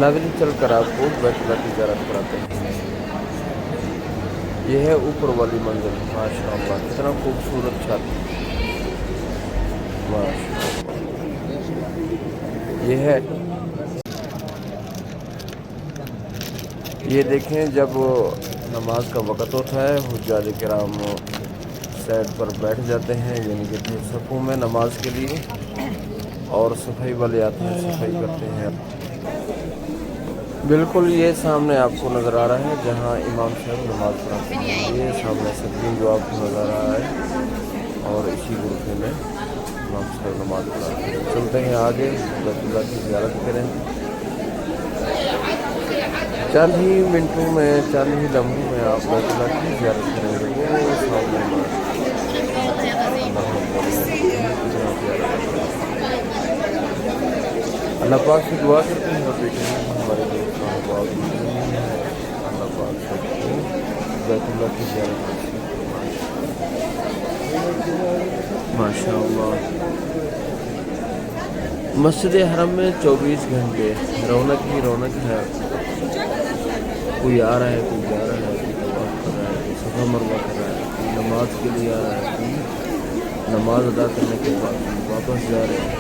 नाज़रीन चल कर आपको बैतुल्ला की ज़ियारत कराते हैं। यह है ऊपर वाली मंजिल, माशाअल्लाह कितना खूबसूरत छत, माशाअल्लाह। ये देखें, जब नमाज का वक़्त होता है हुज्जाज किराम साइड पर बैठ जाते हैं, यानी कि सफ़ों में नमाज के लिए, और सफाई वाले आते हैं, सफाई करते हैं। बिल्कुल ये सामने आपको नज़र आ रहा है जहाँ इमाम साहब नमाज पढ़ाते हैं, ये सामने स्क्रीन जो आपको नज़र आ रहा है, और इसी गुरफे में इमाम साहब नमाज पढ़ाते हैं। चलते हैं आगे, बैतुल्ला की ज़ियारत करें। चंद ही मिनटों में, चंद ही लम्हों में आप बैतुल्ला की ज़ियारत करेंगे। वो सामने अल्लाह पाक से दुआ करते हैं और बेटे हमारे दोस्त अल्लाह पाक सबको बैतुल्ला की ज़ियारत माशाअल्लाह। मस्जिद हरम में 24 घंटे रौनक ही रौनक है। कोई आ रहा है, कोई जा रहा है, कोई तवाफ कर रहा है, कोई सफ़ा मरवा कर रहा है, कोई नमाज के लिए आ रहा है, कोई नमाज अदा करने के बाद वापस जा रहे हैं।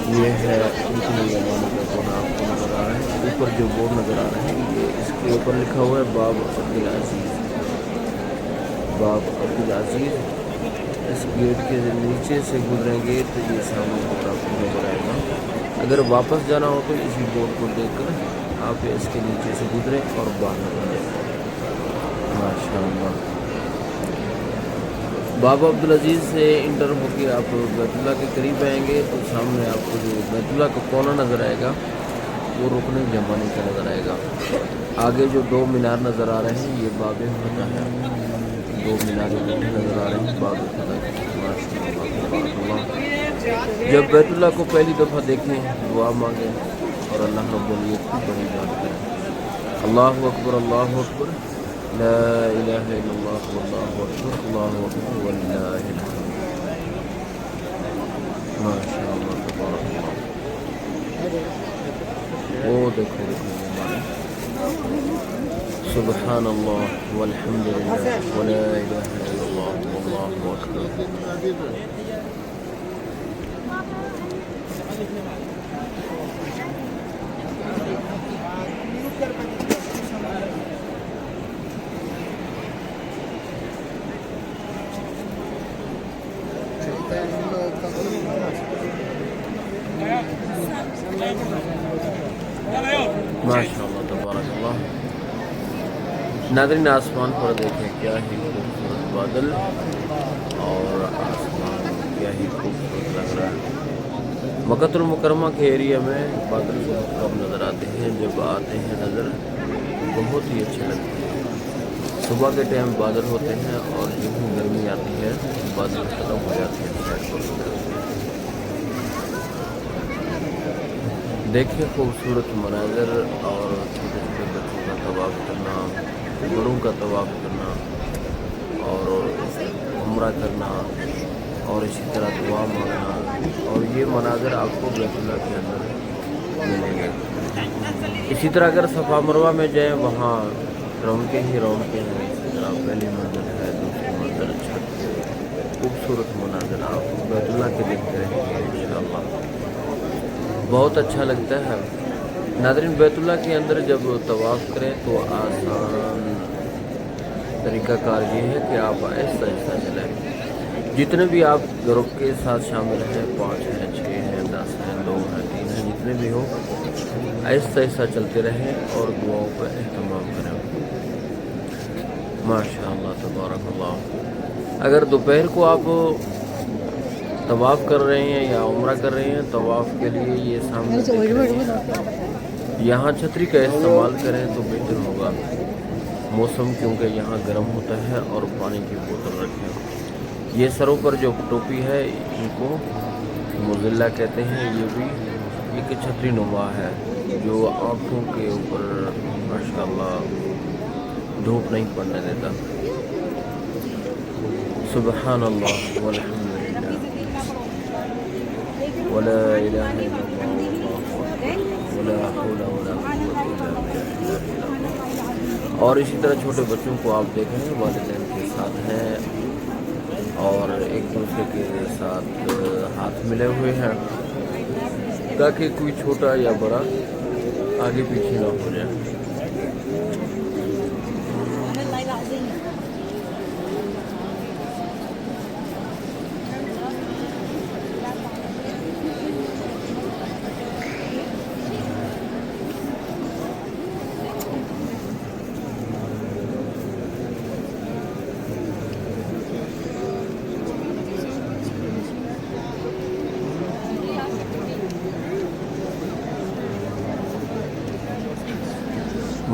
ये है इतनी यमानी का कोना आपको नज़र आ रहा है। ऊपर जो बोर्ड नज़र आ रहा है, ये इसके ऊपर लिखा हुआ है बाब अब्दुल अजीज़, बाब अब्दुल अजीज़। इस गेट के नीचे से गुजरेंगे तो ये सामने बोर्ड आपको नज़र आएगा। अगर वापस जाना हो तो इसी बोर्ड को देखकर आप इसके नीचे से गुजरें और बाहर जाएं। माशाअल्लाह। बाबा अब्दुल अजीज़ से इंटर होकर आप बैतुल्ला के करीब आएंगे तो सामने आपको जो बैतुल्ला का कोना नज़र आएगा वो रुकन जमानी का नज़र आएगा। आगे जो 2 मीनार नज़र आ रहे हैं ये बाब फतह है, 2 मीनारें नज़र आ रही हैं बाब फतह की। माशाअल्लाह। जब बैतुल्ला को पहली दफ़ा देखें दुआ मांगें और अल्लाह रब्बुल इज़्ज़त की बड़ी बात करें। अल्लाहु अकबर, अल्लाहु अकबर, ला इलाहा इल्लल्लाह वल्लाहु अकबर, अल्लाहु अकबर वलिल्लाहिल हम्द। माशाअल्लाह तबारकल्लाह। ओ देखो सुब्हानल्लाह वल्हम्दुलिल्लाह वला इलाहा इल्लल्लाह वल्लाहु अकबर। माशाअल्लाह तबारकल्लाह। नाज़रीन आसमान पर देखें, क्या ही खूबसूरत बादल और आसमान क्या ही खूबसूरत लग रहा है। मक्कातुल मुकर्रमा के एरिया में बादल बहुत कम नज़र आते हैं, जब आते हैं नज़र बहुत ही अच्छे लगते हैं। सुबह के टाइम बादल होते हैं और यूँ गर्मी आती है बादल ख़त्म हो जाते हैं साइड पर। देखिए खूबसूरत मनाज़र और छोटे छोटे बच्चों का तवाफ़ करना, बड़ों का तवाफ़ करना और उम्रा करना और इसी तरह दुआ मांगना, और ये मनाज़र आपको बैतुल्ला के अंदर मिलेंगे। इसी तरह अगर सफ़ा मरवा में जाएँ वहाँ रौनकें ही रौनकें हैं। इसी तरह पहली मंजिल है, दूसरी मंजिल, छत, खूबसूरत मनाज़र आप बैतुल्ला के देखते रहेंगे इंशाअल्लाह। बहुत अच्छा लगता है। नाज़रीन बैतुल्ला के अंदर जब तवाफ़ करें तो आसान तरीक़ाकार ये है कि आप आहिस्ता आहिस्ता चलें। जितने भी आप ग्रुप के साथ शामिल हैं, 5 हैं, 6 हैं, 10 हैं, 2 हैं, 3 हैं, जितने भी हो आहिस्ता आहिस्ता चलते रहें और दुआओं पर एहतमाम करें। माशाअल्लाह तबारकल्लाह। अगर दोपहर को आप तवाफ़ कर रहे हैं या उम्रा कर रहे हैं, तवाफ़ के लिए ये सामने यहाँ छतरी का इस्तेमाल करें तो बेहतर होगा। मौसम क्योंकि यहाँ गर्म होता है, और पानी की बोतल रखें। ये सरों पर जो टोपी है इनको मुज़िल्ला कहते हैं। ये भी एक छतरी नुमा है जो आँखों के ऊपर माशाअल्लाह धूप नहीं पड़ने देता। सुब्हानल्लाह वल्हम्दुलिल्लाह वला इलाहा इल्लल्लाह वल्लाहु अकबर। वला हौला वला कुव्वता इल्ला बिल्लाह। और इसी तरह छोटे बच्चों को आप देखें वालिदैन के साथ हैं और एक दूसरे के साथ हाथ मिले हुए हैं ताकि कोई छोटा या बड़ा आगे पीछे ना हो जाए।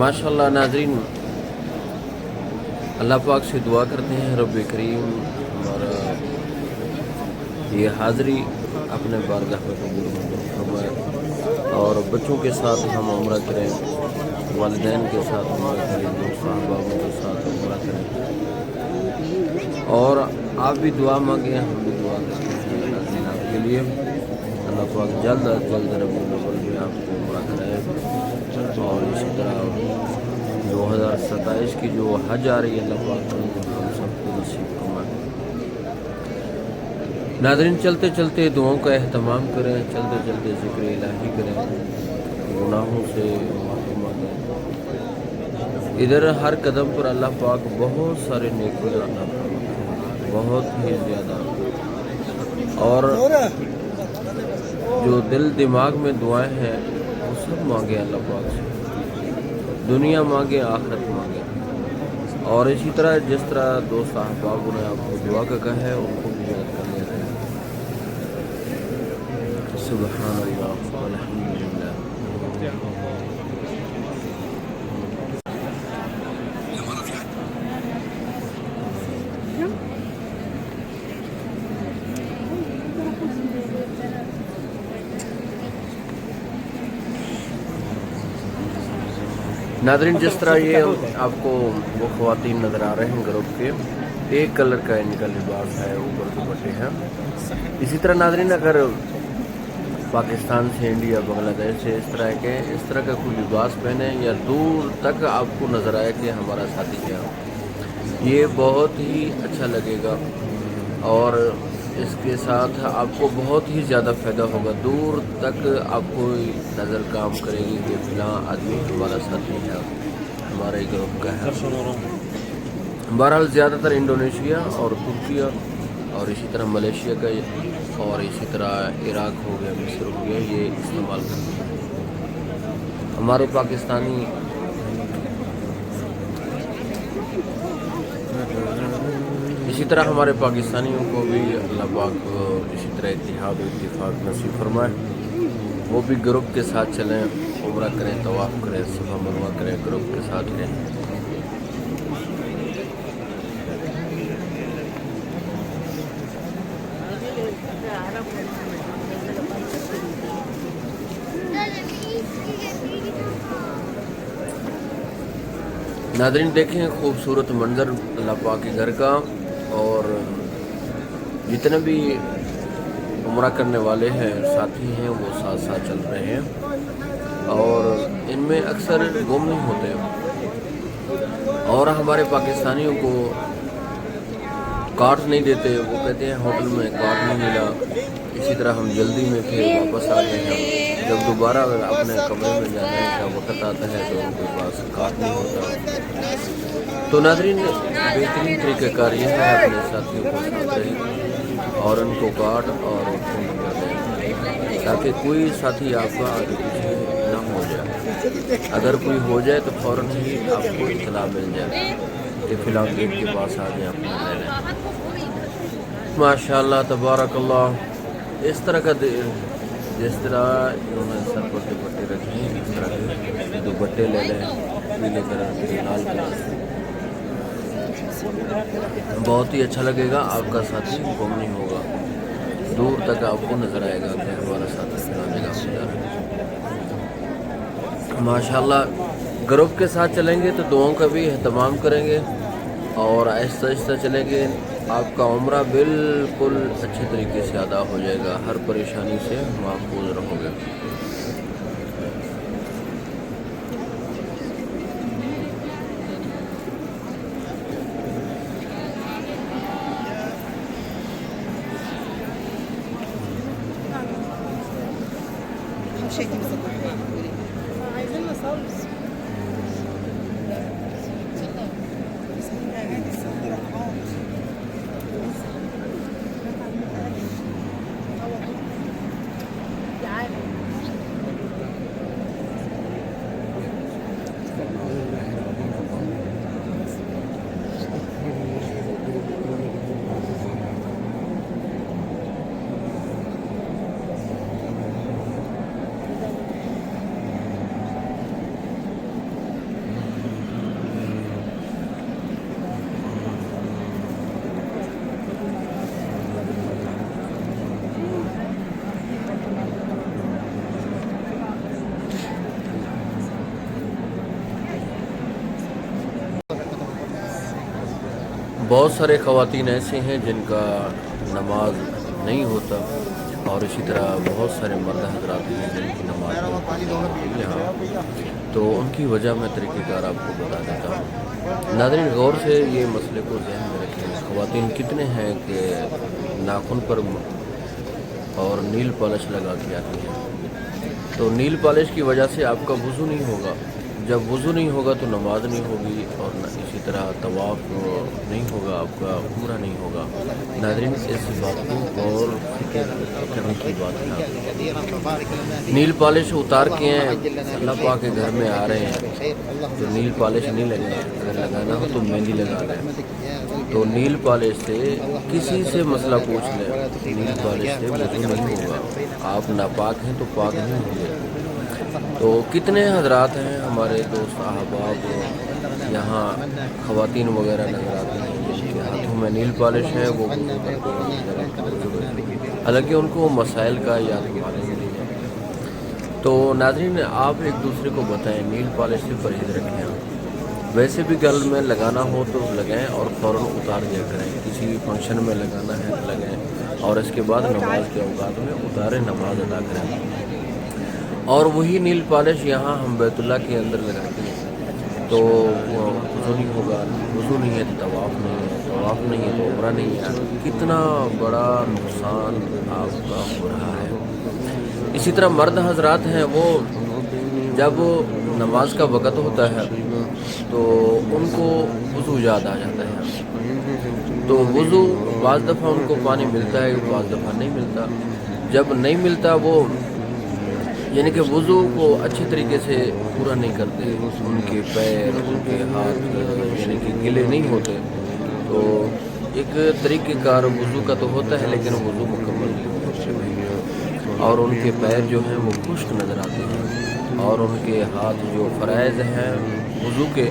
माशाअल्लाह नाज़रीन, अल्लाह पाक से दुआ करते हैं रब करीम हमारा ये हाज़री अपने बारगाह में कबूल फरमाए और बच्चों के साथ हम उम्रा करें, वालिदैन के साथ उम्रा करें, दोस्त अहबाबों के साथ उम्रा करें और आप भी दुआ मांगें, हम भी दुआ करते हैं नाज़रीन आपके लिए। अल्लाह पाक जल्द अज जल्द रब्बुल अव्वल में आपको उम्रा कराए और इसी तरह 2027 की जो हज आ रही है अल्लाह पाक हम सबको नसीब फरमाए। नाज़रीन चलते चलते दुआओं का एहतमाम करें, चलते चलते ज़िक्र इलाही करें, गुनाहों से माफ़ी मांगें। इधर हर कदम पर अल्लाह पाक बहुत सारे नेकियां अता फरमाते हैं, बहुत ही ज़्यादा। और जो दिल दिमाग में दुआएं हैं वो सब मांगे अल्लाह पाक से, दुनिया मांगे आखिरत मांगे। और इसी तरह जिस तरह दोस्त अहबाब ने आपको दुआ का कहा है उनको भी याद कर लेते हैं। सुभान अल्लाह वल्हम्दुलिल्लाह। नाज़रीन जिस तरह ये आपको वो ख़वातीन नज़र आ रहे हैं ग्रुप के, एक कलर का इनका लिबास है, ऊपर दुपट्टे हैं। इसी तरह नाज़रीन अगर पाकिस्तान से, इंडिया, बांग्लादेश से इस तरह का कोई लिबास पहने या दूर तक आपको नज़र आए कि हमारा साथी क्या, ये बहुत ही अच्छा लगेगा और इसके साथ आपको बहुत ही ज़्यादा फ़ायदा होगा। दूर तक आपको नज़र काम करेगी कि फ़लाँ आदमी हमारा साथी है, हमारे ग्रुप का है। बहरहाल ज़्यादातर इंडोनेशिया और तुर्की और इसी तरह मलेशिया का और इसी तरह इराक हो गया, मिस्र हो गया, ये इस्तेमाल करते हैं। हमारे पाकिस्तानी इसी तरह हमारे पाकिस्तानियों को भी अल्लाह पाक इसी तरह इत्तिहाद और इत्तिफाक नसीब फरमाए, वो भी ग्रुप के साथ चलें, उम्रा करें, तवाफ़ करें, सफ़ा मरवा करें, ग्रुप के साथ रहें। नाज़रीन देखें खूबसूरत मंज़र अल्लाह पाक के घर का, और जितने भी उम्रा करने वाले हैं साथी हैं वो साथ साथ चल रहे हैं और इनमें अक्सर गुम नहीं होते और हमारे पाकिस्तानियों को कार्ड नहीं देते। वो कहते हैं होटल में कार्ड नहीं मिला, इसी तरह हम जल्दी में फिर वापस आ गए हैं। जब दोबारा अपने कमरे में जाने का वक्त आता है तो उनके पास कार्ड नहीं होता। तो नाज़रीन बेहतरीन तरीक़ाकार यह है अपने साथियों को साथ रहे और उनको कार्ड और फ़ोन नंबर दें ताकि कोई साथी आपका आगे पीछे ना हो जाए। अगर कोई हो जाए तो फ़ौरन ही आपको इत्तला मिल जाए कि फ़िलहाल गेट के पास आ जाए, अपना ले लें। माशाअल्लाह तबारकल्लाह। इस तरह का जिस तरह इन्होंने सर पर दुपट्टे रखे हैं, इस तरह के दुपट्टे ले लें, पीले कलर के, लाल कलर के, बहुत ही अच्छा लगेगा। आपका साथी गुम नहीं होगा, दूर तक आपको नज़र आएगा कि हमारा साथी फलाने जगह से जा रहा है। माशाअल्लाह ग्रुप के साथ चलेंगे तो दुआओं का भी एहतमाम करेंगे और आहिस्ता आहिस्ता चलेंगे। आपका उम्रा बिल्कुल अच्छे तरीके से अदा हो जाएगा, हर परेशानी से महफूज रहोगे। شيء عايزين نصلي. बहुत सारे ख़वातीन ऐसे हैं जिनका नमाज नहीं होता और इसी तरह बहुत सारे मर्द हजरात हैं जिनकी नमाज नहीं होती यहाँ। तो उनकी वजह मैं तरीक़ेकार आपको बता देता हूँ। नाज़रीन गौर से ये मसले को ज़हन में रखें। ख़वातीन कितने हैं कि नाखून पर और नील पॉलिश लगा के आती हैं। तो नील पॉलिश की वजह से आपका वज़ू नहीं होगा। जब वज़ू नहीं होगा तो नमाज नहीं होगी और इसी तरह तवाफ़ नहीं होगा, आपका उम्रा नहीं होगा। नाज़रीन इस बात को गौर फिक्र करने की बात है। नील पॉलिश उतार के अल्लाह पाक के घर में आ रहे हैं तो नील पॉलिश नहीं लगना, अगर लगाना हो तो मेहंदी लगा लें। तो नील पॉलिश से किसी से मसला पूछ लें, नील पॉलिश से वज़ू नहीं होगा। आप नापाक हैं तो पाक नहीं होंगे। तो कितने हजरात हैं हमारे दोस्त अहबाब यहाँ ख़वातीन वगैरह नज़र आती हैं जिनके हाथों में नील पॉलिश है, वो हालांकि उनको मसाइल का याद मालूम नहीं है। तो नाज़रीन आप एक दूसरे को बताएं नील पॉलिश से परहेज़ रखें। वैसे भी गल में लगाना हो तो लगाएं और फ़ौरन उतार दिया करें। किसी फंक्शन में लगाना है तो लगाएं और इसके बाद नमाज के औकात में उतारें, नमाज अदा करें। और वही नील पॉलिश यहाँ हम बैतुल्लाह के अंदर लगाते हैं तो वज़ू नहीं होगा, वज़ू नहीं है तो तवाफ़ नहीं है, तवाफ़ नहीं है तो उम्रा नहीं है। कितना बड़ा नुकसान आपका हो रहा है। इसी तरह मर्द हजरात हैं वो जब नमाज का वक़्त होता है तो उनको वज़ू याद आ जाता है। तो वज़ू बाज़ दफ़ा उनको पानी मिलता है, बाज़ दफ़ा नहीं मिलता। जब नहीं मिलता वो यानी कि वज़ू को अच्छे तरीके से पूरा नहीं करते, उनके पैर उनके हाथ यानी कि गीले नहीं होते। तो एक तरीक़ेकार वज़ू का तो होता है लेकिन वज़ू मुकम्मल नहीं होता और उनके पैर जो हैं वो खुश्क नज़र आते हैं और उनके हाथ जो फ़राइज़ हैं वज़ू के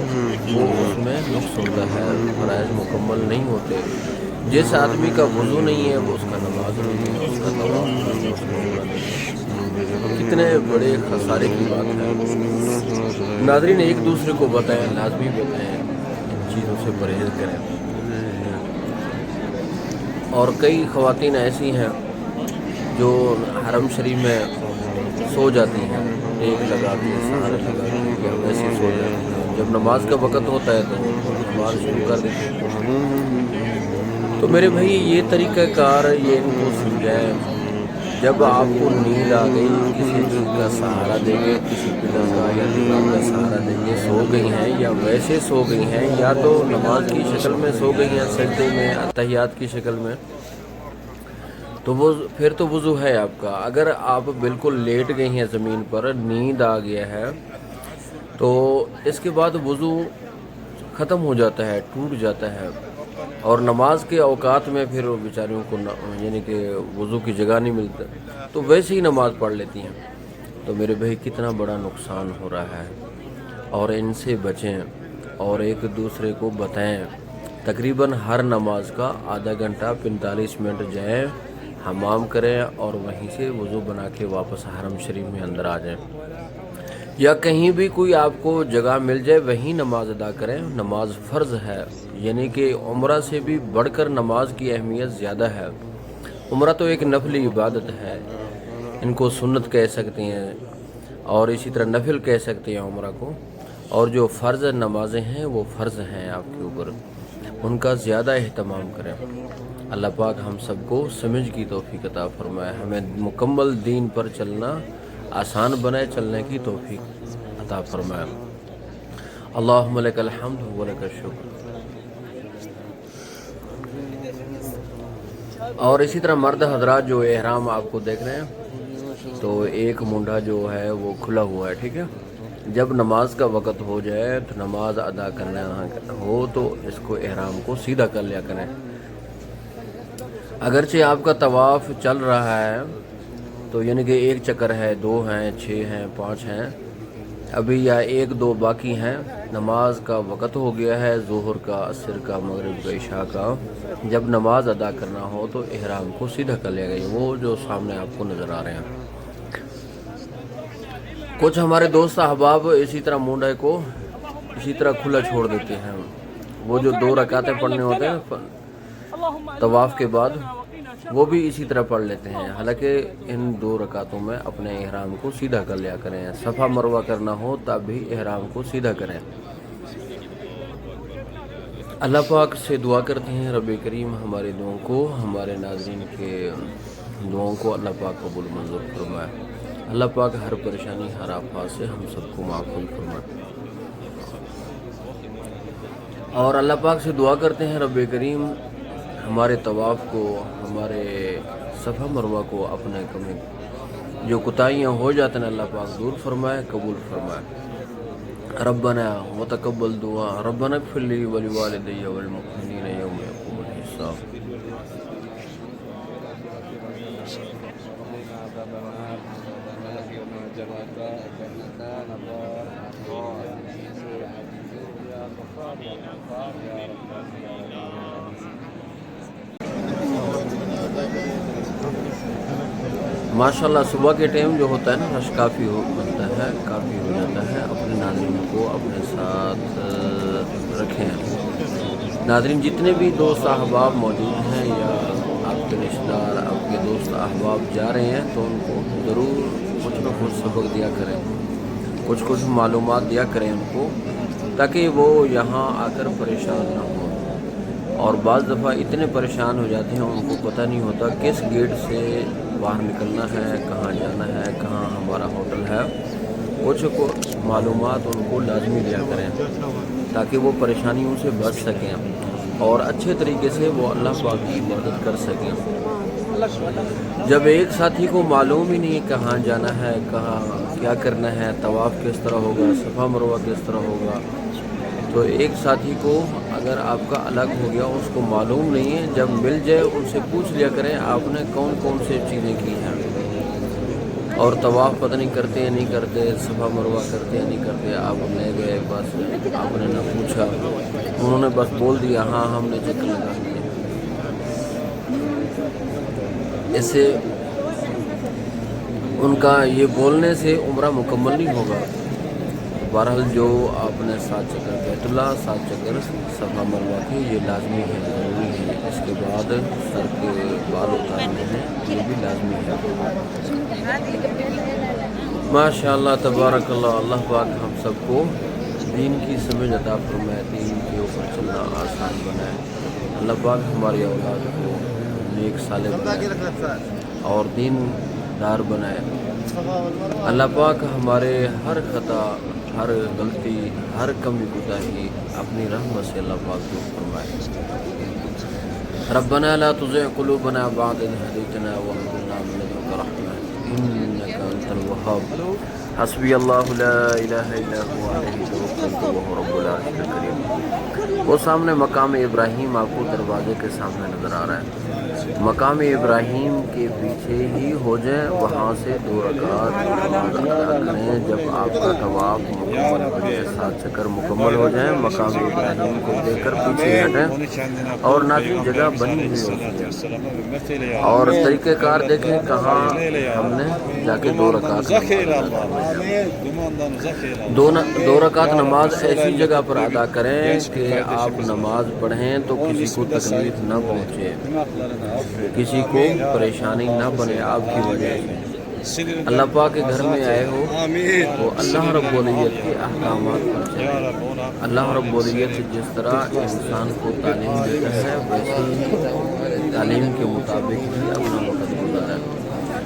वो उसमें नुक्स होता है, फ़राइज़ मुकम्मल नहीं होते। जिस आदमी का वज़ू नहीं है वो उसका नमाज नहीं है, उसका तवाफ़ नहीं है। कितने बड़े खसारे की बात है। नाज़रीन एक दूसरे को बताएं, लाजमी बताएं, इन चीज़ों से परहेज़ करें। और कई ख़वातीन ऐसी हैं जो हरम शरीफ में सो जाती हैं, एक लगाती हैं, सहारा लगाती हैं या वैसे सो जाती हैं। जब नमाज का वक़्त होता है तो नमाज शुरू कर देती हैं। तो मेरे भाई ये तरीक़ाकार ये इनको समझाएं। जब आपको नींद आ गई, किसी चीज़ का सहारा देंगे, किसी पिलर का या दीवार का सहारा देंगे, सो गई हैं या वैसे सो गई हैं या तो नमाज की शक्ल में सो गई हैं, सजदे में अत्तहियात की शक्ल में, तो वो फिर तो वज़ू है आपका। अगर आप बिल्कुल लेट गई हैं ज़मीन पर, नींद आ गया है तो इसके बाद वज़ू ख़त्म हो जाता है, टूट जाता है और नमाज के औकात में फिर बेचारियों को यानी कि वज़ू की जगह नहीं मिलता तो वैसे ही नमाज पढ़ लेती हैं। तो मेरे भाई कितना बड़ा नुकसान हो रहा है और इनसे बचें और एक दूसरे को बताएं। तकरीबन हर नमाज का आधा घंटा 45 मिनट जाएं, हमाम करें और वहीं से वज़ू बना के वापस हरम शरीफ में अंदर आ जाएं या कहीं भी कोई आपको जगह मिल जाए वहीं नमाज अदा करें। नमाज फ़र्ज़ है, यानी कि उम्रा से भी बढ़कर नमाज की अहमियत ज़्यादा है। उम्रा तो एक नफली इबादत है, इनको सुन्नत कह सकते हैं और इसी तरह नफिल कह सकते हैं उम्रा को। और जो फ़र्ज़ नमाज़ें हैं वो फ़र्ज़ हैं आपके ऊपर, उनका ज़्यादा एहतमाम करें। अल्लाह पाक हम सबको समझ की तौफीक अता फरमाए, हमें मुकम्मल दीन पर चलना आसान बनाए, चलने की तौफीक अता फरमाए। अल्लाहुम्मा लकल हम्द व लकल शुक्र। और इसी तरह मर्द हजरात जो एहराम आपको देख रहे हैं, तो एक मुंडा जो है वो खुला हुआ है, ठीक है। जब नमाज का वक़्त हो जाए तो नमाज अदा करना हो तो इसको एहराम को सीधा कर लिया करें। अगरचे आपका तवाफ़ चल रहा है तो यानी कि एक चक्कर है, 2 हैं, 6 हैं, 5 हैं अभी, या 1-2 बाकी हैं, नमाज का वक़्त हो गया है, ज़ोहर का, असर का, मगरिब का, इशा का, जब नमाज अदा करना हो तो एहराम को सीधा कर लिया गया। वो जो सामने आपको नज़र आ रहे हैं, कुछ हमारे दोस्त अहबाब इसी तरह मुंडे को इसी तरह खुला छोड़ देते हैं। वो जो 2 रकातें पढ़ने होते हैं तवाफ़ के बाद, वो भी इसी तरह पढ़ लेते हैं। हालांकि इन 2 रकातों में अपने एहराम को सीधा कर लिया करें। सफ़ा मरवा करना हो तब भी एहराम को सीधा करें। अल्लाह पाक से दुआ करते हैं रब करीम हमारे दुआओं को, हमारे नाज़रीन के दुआओं को अल्लाह पाक कबूल मंजूर फरमाए। अल्लाह पाक हर परेशानी, हर आफत से हम सबको माफ़ूल फरमाए। और अल्लाह पाक से दुआ करते हैं रब करीम हमारे तवाफ़ को, हमारे सफ़ा मरवा को, अपने कमी जो कुताहियाँ हो जाते हैं अल्लाह पाक दूर फरमाए, कबूल फरमाए। रब्बना व तक़ब्बल दुआ, रब्बना इग़फ़िर ली व लिवालिदैया वल मुमिनीना यौम यक़ूमुल हिसाब। माशाल्लाह सुबह के टाइम जो होता है ना, रश काफ़ी बनता है, काफ़ी हो जाता है। अपने नाज़रीन को अपने साथ रखें। नाज़रीन जितने भी दोस्त अहबाब मौजूद हैं या आपके रिश्तेदार, आपके दोस्त अहबाब जा रहे हैं, तो उनको ज़रूर कुछ न कुछ सबक दिया करें, कुछ मालूमात दिया करें उनको, ताकि वो यहाँ आकर परेशान ना हो। और बाज़ दफ़ा इतने परेशान हो जाते हैं उनको पता नहीं होता किस गेट से बाहर निकलना है, कहाँ जाना है, कहाँ हमारा होटल है। कुछ मालूमात उनको लाजमी दिया करें ताकि वो परेशानियों से बच सकें और अच्छे तरीके से वो अल्लाह पाक की इबादत कर सकें। जब एक साथी को मालूम ही नहीं कहाँ जाना है, कहाँ क्या करना है, तवाफ़ किस तरह होगा, सफ़ा मरवा किस तरह होगा, तो एक साथी को अगर आपका अलग हो गया, उसको मालूम नहीं है, जब मिल जाए उनसे पूछ लिया करें आपने कौन कौन से चीज़ें की हैं। और तवाफ़ पता नहीं करते हैं नहीं करते, सफ़ा मरवा करते हैं नहीं करते, आप ले गए, बस आपने ना पूछा, उन्होंने बस बोल दिया हाँ हमने चक्कर लगा दिया। इससे उनका ये बोलने से उम्रा मुकम्मल नहीं होगा। बहरहाल जो आपने 7 चक्कर बैतुल्लाह, 7 चक्कर सफ़ा मरवा के ये लाजमी है, ज़रूरी है। इसके बाद सर के बाल उतारने हैं, ये भी लाजमी है। माशाअल्लाह तबारकल्लाह। अल्लाह पाक हम सबको दीन की समझ अता फरमाए, दीन के ऊपर चलना आसान बनाए। अल्लाह पाक हमारी औलाद को नेक सालिह बनाए और दीनदार बनाए। अल्लाह पाक हमारे हर खता, हर गलती, हर कमी कोताही अपनी रहमत से अल्लाह पाक दूर फरमाए। रब्बना ला तुज़िग़ क़ुलूबना बअद इज़ हदैतना व हब लना मिन लदुनका रहमह इन्नका अंतल वहाब। हस्बी अल्लाहु ला इलाहा इल्ला हुवा अलैहि तवक्कलतु व हुवा रब्बुल अर्शिल करीम। वो सामने मकाम इब्राहिम आपको दरवाजे के सामने नज़र आ रहा है। मकाम इब्राहिम के पीछे ही हो जाए, वहाँ से 2 रकात नमाज़ अदा करें। जब आपका तवाफ़ मुकम्मल हो जाए, 7 चक्कर मुकम्मल हो जाए, मकाम इब्राहिम को देखकर पीछे हटें। और नाज़रीन जगह बनी हुई होती है और तरीक़ेकार देखें कहाँ हमने जाके 2 रकात दो रकात नमाज ऐसी जगह पर अदा करें कि आप नमाज पढ़ें तो किसी को तकलीफ़ न पहुँचे, किसी को परेशानी न बने आपकी वजह से। अल्लाह पाक के घर में आए हो तो अल्लाह रब्बुल इज़्ज़त के अहकामात पर चलें। अल्लाह रब्बुल इज़्ज़त जिस तरह इंसान को तालीम देता है, वैसे ही तालीम के मुताबिक ही अपना वक़्त गुजारें।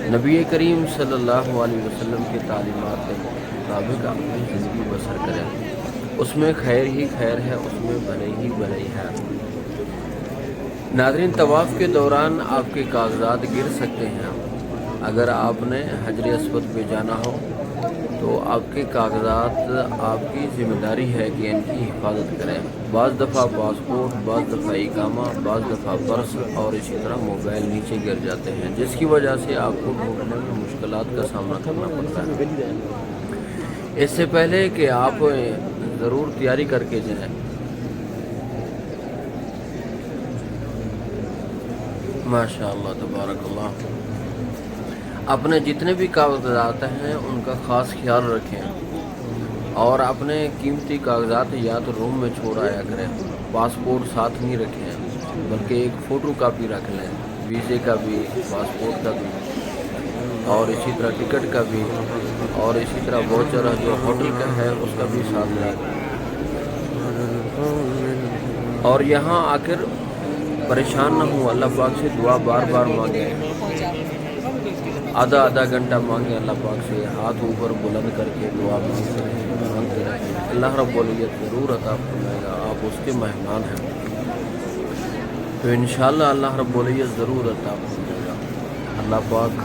نبی کریم صلی اللہ علیہ وسلم کی تعلیمات کے مطابق اپنی زندگی بسر کریں، اس میں خیر ہی خیر ہے، اس میں بھلائی ہی بھلائی ہے۔ ناظرین، طواف کے دوران آپ کے کاغذات گر سکتے ہیں۔ اگر آپ نے حجر اسود پہ جانا ہو تو آپ کے کاغذات آپ کی ذمہ داری ہے کہ ان کی حفاظت کریں۔ بعض دفعہ پاسپورٹ، بعض دفعہ اقامہ، بعض دفعہ پرس اور اسی طرح موبائل نیچے گر جاتے ہیں، جس کی وجہ سے آپ کو ڈھونڈنے میں مشکلات کا سامنا کرنا پڑتا ہے۔ اس سے پہلے کہ آپ ضرور تیاری کر کے جائیں۔ ماشاء اللہ، تبارک اللہ۔ اپنے جتنے بھی کاغذات ہیں ان کا خاص خیال رکھیں اور اپنے قیمتی کاغذات یا تو روم میں چھوڑ آیا کریں۔ پاسپورٹ ساتھ نہیں رکھیں بلکہ ایک فوٹو کاپی رکھ لیں، ویزے کا بھی، پاسپورٹ کا بھی، اور اسی طرح ٹکٹ کا بھی، اور اسی طرح واچر جو ہوٹل کا ہے اس کا بھی ساتھ لیں۔ اور یہاں آ کر پریشان نہ ہوں، اللہ پاک سے دعا بار بار مانگیں، آدھا گھنٹہ مانگیں، اللہ پاک سے ہاتھ اوپر بلند کر کے دعا مانگتے رہیں۔ اللہ رب العزت ضرور عطا فرمائے گا، آپ اس کے مہمان ہیں تو انشاءاللہ اللہ رب العزت ضرور عطا فرمائے گا۔ اللہ پاک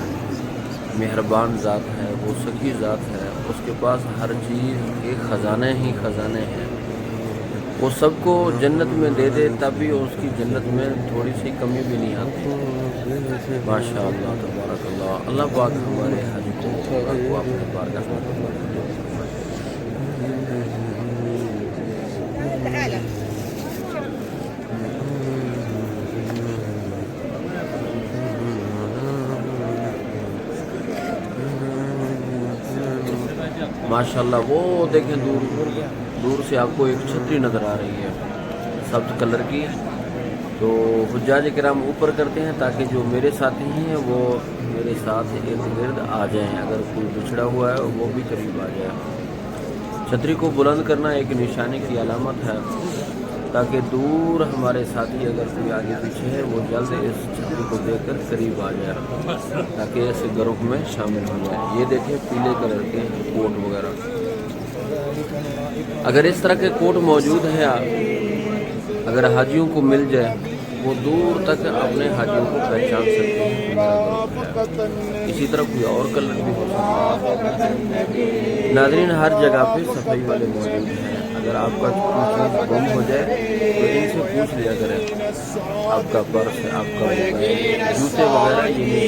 مہربان ذات ہے، وہ سخی ذات ہے، اس کے پاس ہر چیز کے خزانے ہی خزانے ہیں۔ وہ سب کو جنت میں دے دے تب بھی اس کی جنت میں تھوڑی سی کمی بھی نہیں آتی۔ ماشاء اللہ، تبارک اللہ۔ اللہ پاک ہمارے حج کو اپنے بارگاہ میں قبول ماشاء اللہ۔ وہ دیکھیں دور سے آپ کو ایک چھتری نظر آ رہی ہے سبز کلر کی، تو حجاج کرام اوپر کرتے ہیں تاکہ جو میرے ساتھی ہیں وہ میرے ساتھ ارد گرد آ جائیں، اگر کوئی بچھڑا ہوا ہے وہ بھی قریب آ جائے۔ چھتری کو بلند کرنا ایک نشانی کی علامت ہے تاکہ دور ہمارے ساتھی اگر کوئی آگے پیچھے ہے وہ جلد اس چھتری کو دیکھ کر قریب آ جائے تاکہ اس گروپ میں شامل ہو جائے۔ یہ دیکھیں پیلے کلر کے کوٹ وغیرہ، اگر اس طرح کے کوٹ موجود ہیں، اگر حاجیوں کو مل جائے وہ دور تک اپنے حاجیوں کو پہچان سکتے ہیں۔ اسی طرح کوئی اور کلر بھی ہو سکتا ہے۔ ناظرین، ہر جگہ پہ صفائی والے موجود ہیں، اگر آپ کا کوئی چیز گم ہو جائے تو ان سے پوچھ لیا کریں، آپ کا پرس، آپ کا موبائل، جوتے وغیرہ یہ نہیں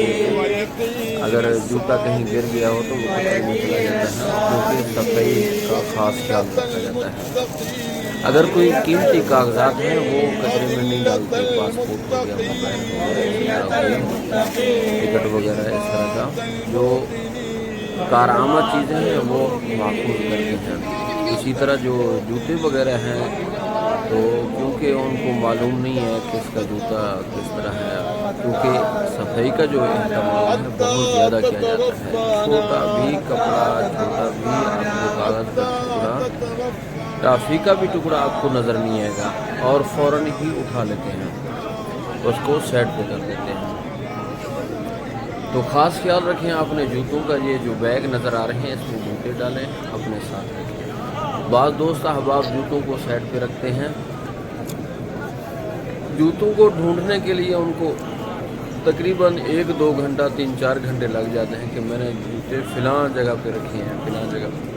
دیتے۔ اگر جوتا کہیں گر گیا ہو تو وہ کچرے میں چلا جاتا ہے، کیونکہ صفائی کا خاص خیال رکھا جاتا ہے۔ اگر کوئی قیمتی کاغذات ہیں وہ کچرے میں نہیں ڈالتے، پاسپورٹ ہو گیا، موبائل ہو گیا، ٹکٹ وغیرہ، اس طرح کا جو کارآمد چیزیں ہیں وہ محفوظ کرتے ہیں۔ اسی طرح جو جوتے وغیرہ ہیں تو کیونکہ ان کو معلوم نہیں ہے کس کا جوتا کس طرح ہے، کیونکہ صفائی کا جو اہتمام ہے بہت زیادہ کیا جاتا ہے۔ چھوٹا بھی کپڑا، چھوٹا بھی آپ کو کاغذ کا ٹکڑا، ٹافی کا بھی ٹکڑا آپ کو نظر نہیں آئے گا اور فوراً ہی اٹھا لیتے ہیں، اس کو سیٹ پہ کر دیتے ہیں۔ تو خاص خیال رکھیں اپنے جوتوں کا، یہ جو بیگ نظر آ رہے ہیں اس میں جوتے ڈالیں، اپنے ساتھ رکھیں۔ بعض دوست احباب جوتوں کو سیٹ پہ رکھتے ہیں، جوتوں کو ڈھونڈنے کے لیے ان کو تقریباً 1-2 گھنٹہ 3-4 گھنٹے لگ جاتے ہیں کہ میں نے جوتے فلاں جگہ پہ رکھے ہیں، فلاں جگہ پہ،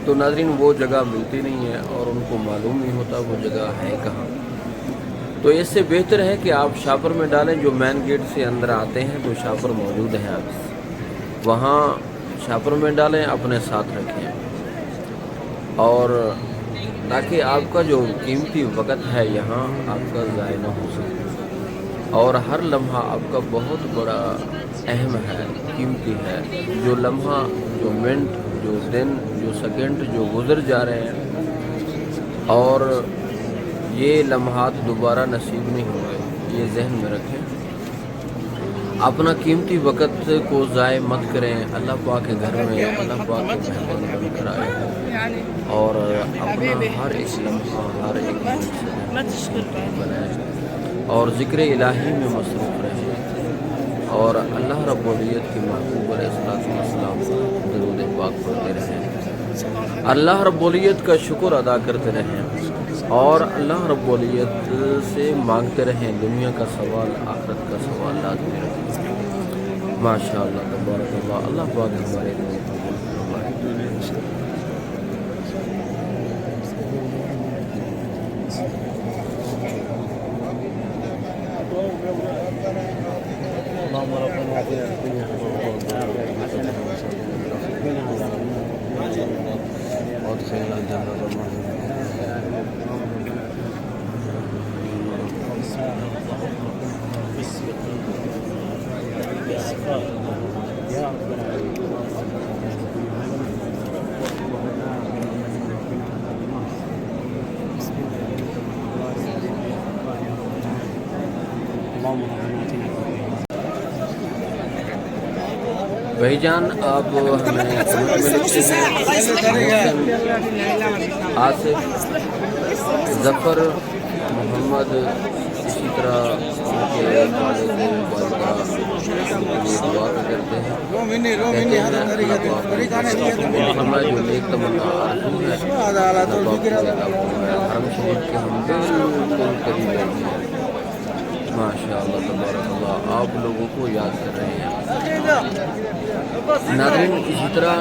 تو ناظرین وہ جگہ ملتی نہیں ہے اور ان کو معلوم نہیں ہوتا وہ جگہ ہے کہاں۔ تو اس سے بہتر ہے کہ آپ شاپر میں ڈالیں، جو مین گیٹ سے اندر آتے ہیں تو شاپر موجود ہے، آپ وہاں شاپر میں ڈالیں، اپنے ساتھ رکھیں، اور تاکہ آپ کا جو قیمتی وقت ہے یہاں آپ کا ضائع نہ ہو سکے، اور ہر لمحہ آپ کا بہت بڑا اہم ہے، قیمتی ہے۔ جو لمحہ، جو منٹ، جو دن، جو سیکنڈ جو گزر جا رہے ہیں اور یہ لمحات دوبارہ نصیب نہیں ہوں گے، یہ ذہن میں رکھیں۔ اپنا قیمتی وقت کو ضائع مت کریں، اللہ پاک کے گھر میں اللہ پاک کے مہمان بن کر آئے ہیں، اور اپنا ہر ایک لمحہ، ہر ایک منٹ بنائیں اور ذکر الہی میں مصروف رہیں۔ اور اللہ رب العزت کے محبوب علیہ السلام درود پاک پڑھتے رہیں، اللہ رب العزت کا شکر ادا کرتے رہیں اور اللہ رب العزت سے مانگتے رہیں، دنیا کا سوال آخرت کا سوال لازمی رکھیں۔ ماشاء اللہ تبارک اللہ، اللہ پاک ہمارے دعا قبول فرمائے۔ بھائی جان آپ ہمیں آصف ظفر محمد، اسی طرح ان کے والد والدہ دعا کرتے ہیں، ہمارا جو نیک تمنا آرزو ہے حرم شریف کے ہم بالکل قریب رہتے ہیں۔ ماشاء اللہ تبارک اللہ، آپ لوگوں کو یاد کر رہے ہیں۔ ناظرین اسی طرح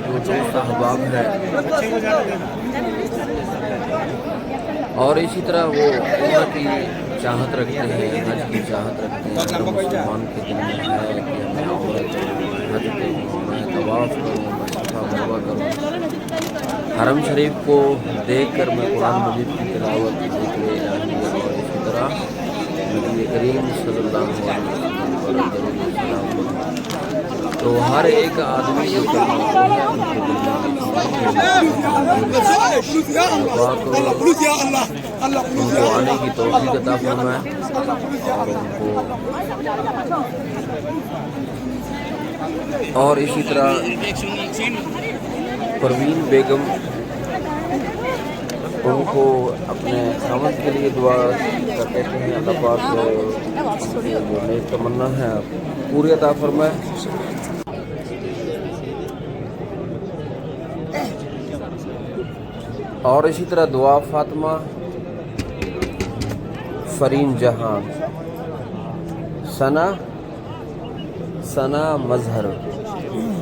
جو دوست احباب ہے اور اسی طرح وہ عمرہ کی چاہت رکھتے ہیں، حج کی چاہت رکھتے ہیں، ہر مسلمان کے دل میں ہے کہ میں عمرہ کروں، میں حج کروں، میں طواف کروں، میں صفا مروا کروں، حرم شریف کو دیکھ کر میں قرآن مجید کی تلاوت، ذکر الہی اور اسی طرح نبی کریم صلی اللہ علیہ وسلم پر درود و سلام کروں۔ تو ہر ایک آدمی جو ان کو آنے کی توفیق عطا فرمائے اور اسی طرح پروین بیگم ان کو اپنے خاوند کے لیے دعا کرتے ہیں، اللہ پاک جو نیک تمنا ہے پوری عطا فرمائے۔ اور اسی طرح دعا فاطمہ فرین جہاں، ثنا مظہر،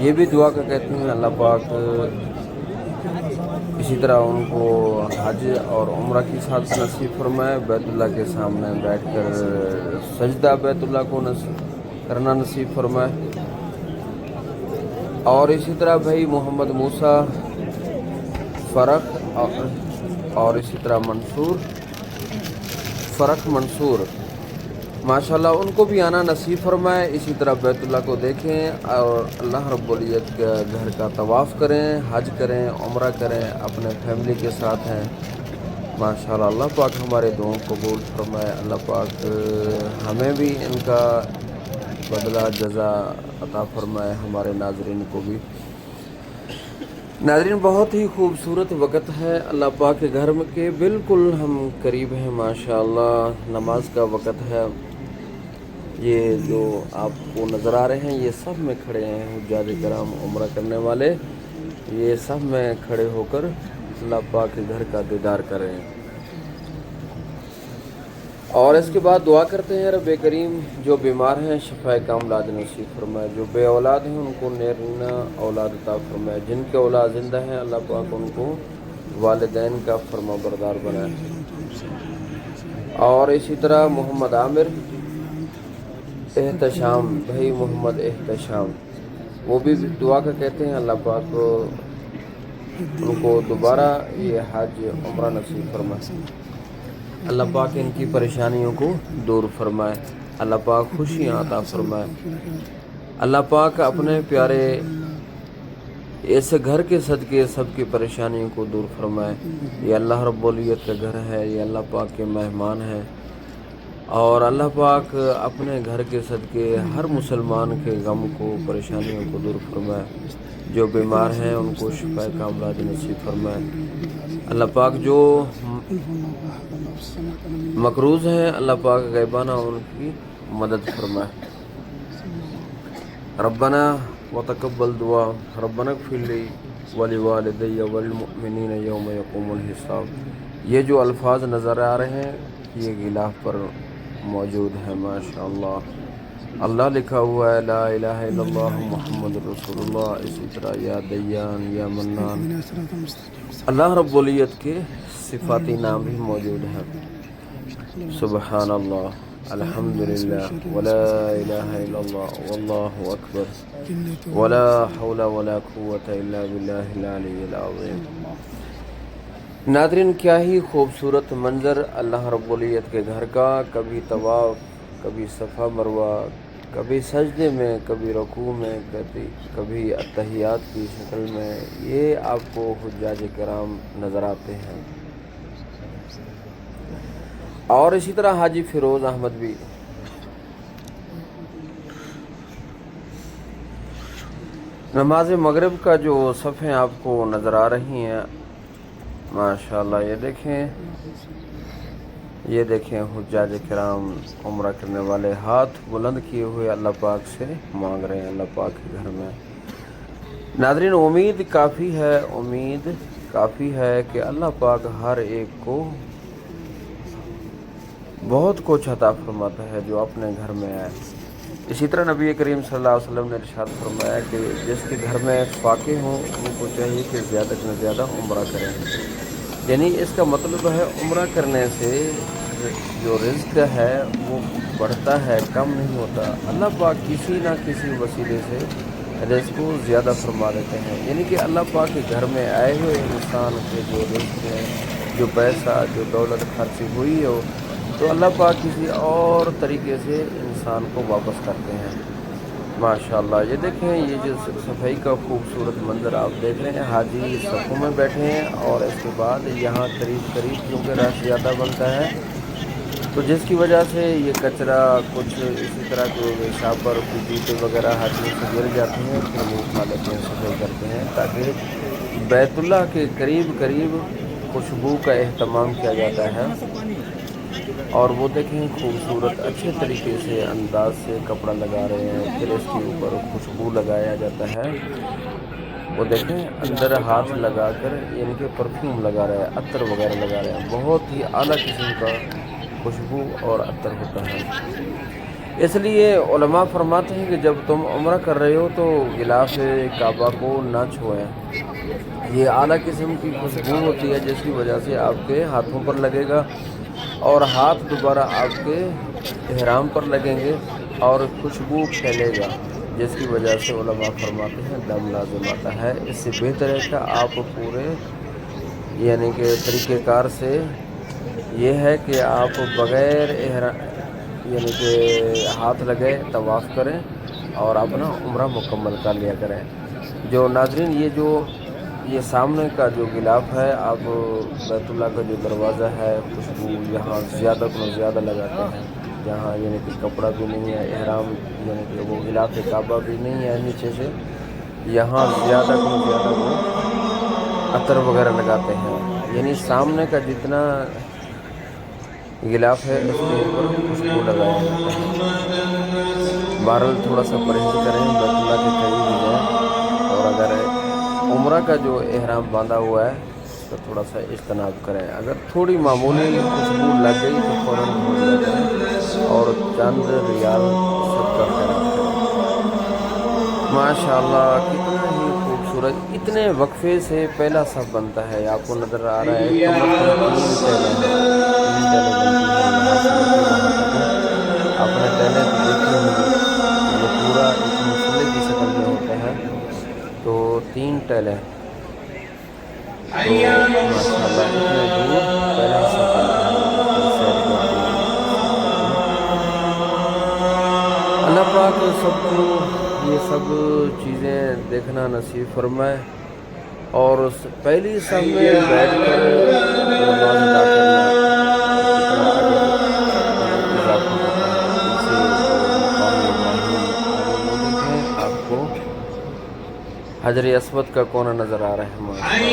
یہ بھی دعا کا کہتے ہیں، اللہ پاک اسی طرح ان کو حج اور عمرہ کی سعادت نصیب فرمائے، بیت اللہ کے سامنے بیٹھ کر سجدہ بیت اللہ کو کرنا نصیب فرمائے۔ اور اسی طرح بھائی محمد موسیٰ فرق اور اسی طرح فرق منصور، ماشاءاللہ ان کو بھی آنا نصیب فرمائے، اسی طرح بیت اللہ کو دیکھیں اور اللہ رب العزت کے گھر کا طواف کریں، حج کریں، عمرہ کریں، اپنے فیملی کے ساتھ ہیں۔ ماشاءاللہ اللہ پاک ہمارے دعاؤں کو قبول فرمائے، اللہ پاک ہمیں بھی ان کا بدلہ جزا عطا فرمائے، ہمارے ناظرین کو بھی۔ ناظرین بہت ہی خوبصورت وقت ہے، اللہ پاک کے گھر کے بالکل ہم قریب ہیں، ماشاءاللہ نماز کا وقت ہے۔ یہ جو آپ کو نظر آ رہے ہیں یہ سب میں کھڑے ہیں حجاج کرام، عمرہ کرنے والے، یہ سب میں کھڑے ہو کر اللہ پاک کے گھر کا دیدار کر رہے ہیں۔ اور اس کے بعد دعا کرتے ہیں رب کریم جو بیمار ہیں شفاء کاملہ نصیب فرمائے، جو بے اولاد ہیں ان کو نیرنا اولاد عطا فرمائے، جن کے اولاد زندہ ہیں اللہ پاک ان کو والدین کا فرما بردار بنائے۔ اور اسی طرح محمد عامر احتشام، بھائی محمد احتشام، وہ بھی دعا کا کہتے ہیں، اللہ پاک ان کو دوبارہ یہ حج عمرہ نصیب فرمائے، اللہ پاک ان کی پریشانیوں کو دور فرمائے، اللہ پاک خوشیاں عطا فرمائے، اللہ پاک اپنے پیارے ایسے گھر کے صدقے سب کی پریشانیوں کو دور فرمائے۔ یہ اللہ رب العزت کا گھر ہے، یہ اللہ پاک کے مہمان ہیں، اور اللہ پاک اپنے گھر کے صدقے ہر مسلمان کے غم کو پریشانیوں کو دور فرمائے، جو بیمار ہیں ان کو شفاء کاملہ نصیب فرمائے، اللہ پاک جو مقروض ہیں اللہ پاک غیبانہ ان کی مدد فرمائے۔ ربنا وتقبل دعا ربنا اغفر لی ولوالدی والمؤمنین یوم یقوم الحساب۔ یہ جو الفاظ نظر آ رہے ہیں یہ غلاف پر موجود ہے ماشاءاللہ۔ اللہ لکھا ہوا ہے، لا الہ الا اللہ محمد رسول اللہ، اسی طرح یا دیان یا منان، اللہ رب العزت کے صفاتی نام بھی موجود ہیں۔ سبحان اللہ، الحمدللہ، ولا الہ الا اللہ، واللہ اکبر، ولا حول ولا قوة الا باللہ العلی العظیم۔ ناظرین، کیا ہی خوبصورت منظر اللہ رب العزت کے گھر کا، کبھی طواف، کبھی صفا مروہ، کبھی سجدے میں، کبھی رکوع میں، کبھی اتحیات کی شکل میں، یہ آپ کو حجاج کرام نظر آتے ہیں۔ اور اسی طرح حاجی فیروز احمد بھی نماز مغرب کا جو صفیں آپ کو نظر آ رہی ہیں ماشاءاللہ، یہ دیکھیں حجاج کرام عمرہ کرنے والے ہاتھ بلند کیے ہوئے اللہ پاک سے مانگ رہے ہیں، اللہ پاک کے گھر میں۔ ناظرین، امید کافی ہے کہ اللہ پاک ہر ایک کو بہت کچھ عطا فرماتا ہے جو اپنے گھر میں آئے۔ اسی طرح نبی کریم صلی اللہ علیہ وسلم نے ارشاد فرمایا کہ جس کے گھر میں فاقے ہوں ان کو چاہیے کہ زیادہ سے زیادہ عمرہ کریں، یعنی اس کا مطلب ہے عمرہ کرنے سے جو رزق ہے وہ بڑھتا ہے، کم نہیں ہوتا۔ اللہ پاک کسی نہ کسی وسیلے سے رزق کو زیادہ فرما دیتے ہیں، یعنی کہ اللہ پاک کے گھر میں آئے ہوئے انسان کے جو رزق ہے، جو پیسہ، جو دولت خرچ ہوئی ہو، تو اللہ پاک کسی اور طریقے سے انسان کو واپس کرتے ہیں ماشاءاللہ۔ یہ دیکھیں، یہ جو صفائی کا خوبصورت منظر آپ دیکھ رہے ہیں، حاجی صفوں میں بیٹھے ہیں، اور اس کے بعد یہاں قریب کیونکہ رش زیادہ بنتا ہے تو جس کی وجہ سے یہ کچرا کچھ اسی طرح کے شاپر کی جوتے وغیرہ حاجیوں سے گر جاتے ہیں، پھر وہ اٹھا لیتے ہیں، صفائی کرتے ہیں تاکہ بیت اللہ کے قریب خوشبو کا اہتمام کیا جاتا ہے۔ اور وہ دیکھیں خوبصورت اچھے طریقے سے انداز سے کپڑا لگا رہے ہیں، پھر اس کے اوپر خوشبو لگایا جاتا ہے۔ وہ دیکھیں اندر ہاتھ لگا کر، یعنی کہ پرفیوم لگا رہے ہیں، عطر وغیرہ لگا رہے ہیں، بہت ہی اعلیٰ قسم کا خوشبو اور عطر ہوتا ہے۔ اس لیے علماء فرماتے ہیں کہ جب تم عمرہ کر رہے ہو تو غلاف کعبہ کو نہ چھوئیں، یہ اعلیٰ قسم کی خوشبو ہوتی ہے جس کی وجہ سے آپ کے ہاتھوں پر لگے گا اور ہاتھ دوبارہ آپ کے احرام پر لگیں گے اور خوشبو پھیلے گا، جس کی وجہ سے علماء فرماتے ہیں دم لازم آتا ہے۔ اس سے بہتر ہے کہ آپ پورے یعنی کہ طریقہ کار سے یہ ہے کہ آپ بغیر یعنی کہ ہاتھ لگے طواف کریں اور اپنا عمرہ مکمل کر لیا کریں۔ جو ناظرین، یہ سامنے کا جو غلاف ہے، آپ بیت اللہ کا جو دروازہ ہے، خوشبو یہاں زیادہ کو زیادہ لگاتے ہیں، جہاں یعنی کہ کپڑا بھی نہیں ہے، احرام یعنی کہ وہ غلاف کعبہ بھی نہیں ہے نیچے سے، یہاں زیادہ کو زیادہ وہ عطر وغیرہ لگاتے ہیں، یعنی سامنے کا جتنا غلاف ہے اس کے اوپر خوشبو لگایا جاتا ہے۔ بہرحال تھوڑا سا پرہیز کریں، بیت اللہ کے قریب ہی جائیں، اور اگر عمرہ کا جو احرام باندھا ہوا ہے اس کا تھوڑا سا اجتناب کریں، اگر تھوڑی معمولی خوشبو لگ گئی تو فوراً ہو جائے اور چند ریال صدقہ خیرات کریں۔ ماشاءاللہ، کتنا ہی خوبصورت، اتنے وقفے سے پہلا صف بنتا ہے، آپ کو نظر آ رہا ہے کم از کم 3 ٹیلیں بنتی ہیں یہاں سے لے کے وہاں تک۔ آپ نے ٹیلیں تو دیکھی ہوں گی، یہ پورا ایک مسلح کی شکل میں ہوتا ہے، تو 3 ٹیلیں، تو ماشاءاللہ اتنے دور پہلا صف بنتا ہے، سیر کرتے ہیں۔ اللہ پاک سب کو یہ سب چیزیں دیکھنا نصیب فرمائے، اور پہلی صف میں بیٹھ کر نماز ادا کرنا کتنا اضافہ ہوتا ہے، پیچھے جو مقام ابراہیم آگے وہ دیکھیں، آپ کو حجر اسود کا کونا نظر آ رہا ہے ماشاءاللہ،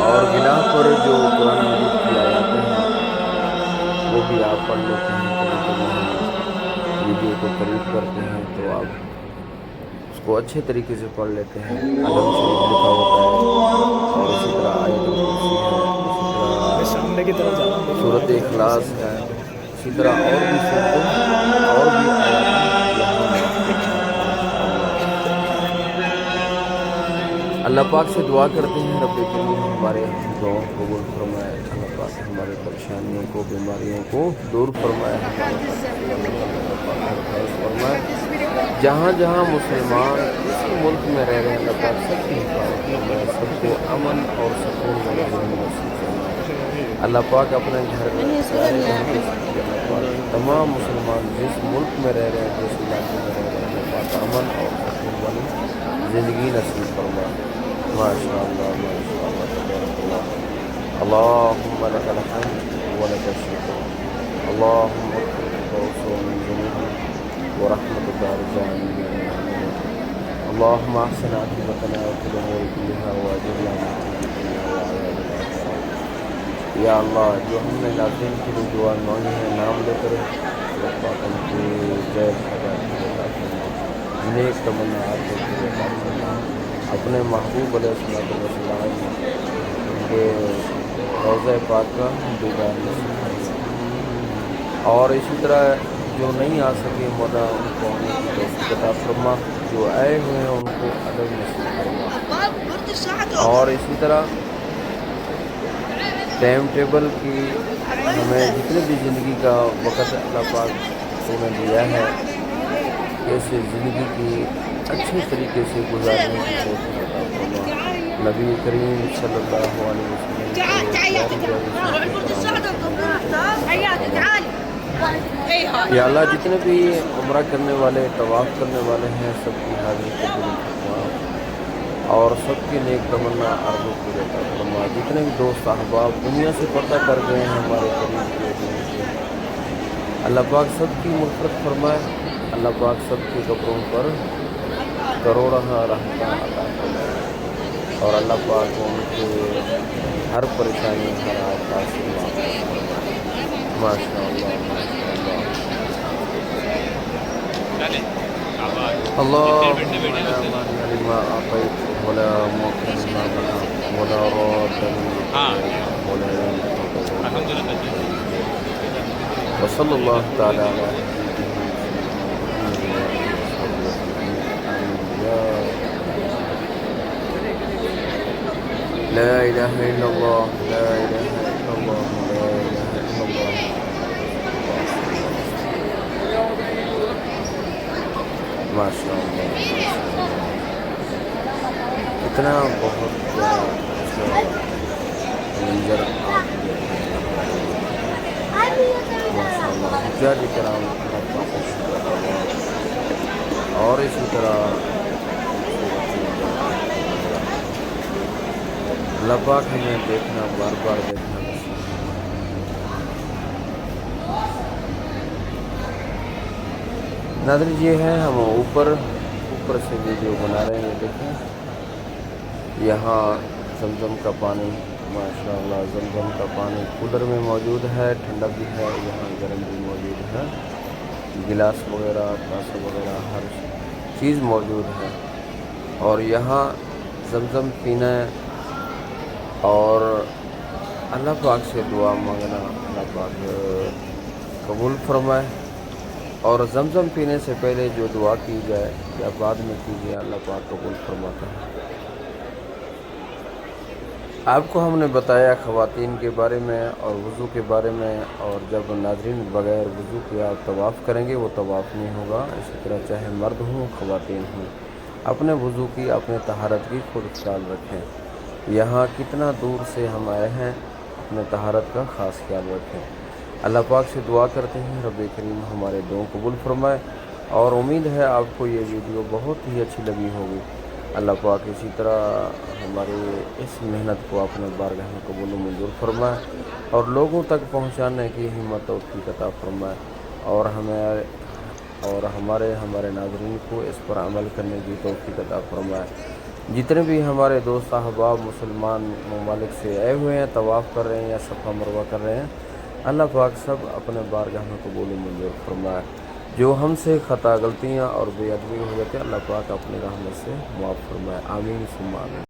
اور غلاف پر جو قرآن مجید کی آیاتیں ہیں وہ بھی آپ پڑھ لیتے ہیں، کبھی کبھی ہم वीडियो को करीब करते हैं तो आप उसको अच्छे तरीके से पढ़ लेते हैं। अदब शरीफ लिखा होता है और इसी तरह आयतुल कुर्सी है, इसी सामने की तरफ जाना तरह सूरत इखलास है, इसी तरह और भी सूरतें और भी आयात यहाँ मौजूद हैं। अल्लाह पाक से दुआ करते हैं रब्बे करीम हमारे दुआओं को कबूल फरमाए, अल्लाह पाक हमारे परेशानियों को बीमारियों को दूर फरमाए, फरमाए। जहाँ जहाँ मुसलमान इस मुल्क में रह रहे हैं अल्लाह पाक सबकी हिफाजत फरमाए, सबको अमन और सुकून वाला जीवन नसीब फरमाए। अल्लाह पाक अपने घर में तमाम मुसलमान जिस मुल्क में रह रहे हैं, जिस इलाके में रह रहे हैं, अल्लाह पाक अमन और सुकून वाली ज़िंदगी नसीब फरमाए। माशाअल्लाह माशाअल्लाह तबारकल्लाह। अल्लाहुम्मा लकल हम्द व लकल शुक्र। अल्लाहुम्मा इग़फिर मिन ज़ुनूबी व रहमतुका अर्जुनी। अल्लाहुम्मा अहसिन आक़िबतना फ़िल उमूरि कुल्लिहा व अजिरना मिन ख़ज़्यि दुनिया व अज़ाबिल आख़िरह। या अल्लाह, जो हमने नाज़रीन के लिए दुआ मांगी है नाम लेकर अल्लाह पाक उनकी जय नेक तमन्ना आपको अपने महबूब अलैहिस्सलाम के रोज़ा पाक का दीदार नसीब फरमा। और इसी तरह जो नहीं आ सके मौला उनको आने की तौफ़ीक़ अता फरमा, जो आए हुए हैं उनको अदब नसीब फरमा। और इसी तरह टाइम टेबल की हमें जितने भी ज़िंदगी का वक़्त अल्लाह पाक ने दिया है, ऐसे ज़िंदगी की अच्छे तरीके से गुजारने की तौफ़ीक़ अता फरमा। नबी करीम सल्लल्लाहु अलैहि वसल्लम या अल्लाह जितने भी उम्रा करने वाले तवाफ़ करने वाले हैं सबकी हाज़िरी कबूल फरमा और सबकी नेक तमन्ना आरज़ू पूरे फरमा। जितने भी दोस्त अहबाब दुनिया से पर्दा कर गए हैं हमारे करीब के अल्लाह पाक सबकी मग़फ़िरत फरमाए, अल्लाह पाक सबके कब्रों पर करोड़ों रहमत अता फरमाए और अल्लाह पाक उनके हर परेशानी हर आफत से माफ़ फरमाए। माशाअल्लाह अल्लाहुम्मा आतैत वला मुअतिया लिमा मनअत वला राद्दा लिमा व सल्लल्लाहु तआला अला لا إله إلا الله لا إله إلا الله لا إله إلا الله। माशाअल्लाह इतना बहुत मंजर माशाअल्लाह हुज्जाज किराम और इसी तरह अल्लाह पाक हमें देखना बार बार देखना नसीब। नाज़रीन ये है हम ऊपर से वीडियो बना रहे हैं, देखें यहाँ ज़मज़म का पानी माशाअल्लाह ज़मज़म का पानी कूलर में मौजूद है, ठंडा भी है, यहाँ गर्म भी मौजूद है, गिलास वगैरह कांसा वगैरह हर चीज़ मौजूद है। और यहाँ ज़मज़म पीना और अल्लाह पाक से दुआ मांगना अल्लाह पाक कबूल फरमाए। और ज़मज़म पीने से पहले जो दुआ की जाए या बाद में की जाए अल्लाह पाक कबूल फरमाता है। आपको हमने बताया ख़वातीन के बारे में और वज़ू के बारे में, और जब नाज़रीन बग़ैर वज़ू के आप तवाफ़ करेंगे वो तवाफ़ नहीं होगा। इसी तरह चाहे मर्द हों ख़वातीन हों अपने वज़ू की अपने तहारत की खुद ख्याल रखें। यहाँ कितना दूर से हम आए हैं, अपने तहारत का ख़ास ख्याल रखें। अल्लाह पाक से दुआ करते हैं रब्बे करीम हमारे दुआ कबूल फरमाए। और उम्मीद है आपको ये वीडियो बहुत ही अच्छी लगी होगी। अल्लाह पाक इसी तरह हमारी इस मेहनत को अपने बारगाह में कबूल मंजूर फरमाए और लोगों तक पहुँचाने की हिम्मत और तौफ़ीक़ अता फरमाए और हमारे नाज़रीन को इस पर अमल करने की तौफ़ीक़ अता फरमाए। जितने भी हमारे दोस्त अहबाब मुसलमान ममालिक से आए हुए हैं, तवाफ़ कर रहे हैं या सफ़ा मरवा कर रहे हैं, अल्लाह पाक सब अपने बारगाह में कबूल मंजूर फरमाए। جو ہم سے خطا غلطیاں اور بے ادبی ہو جاتے ہیں اللہ پاک اپنے رحمت سے معاف فرمائے، آمین ثم آمین۔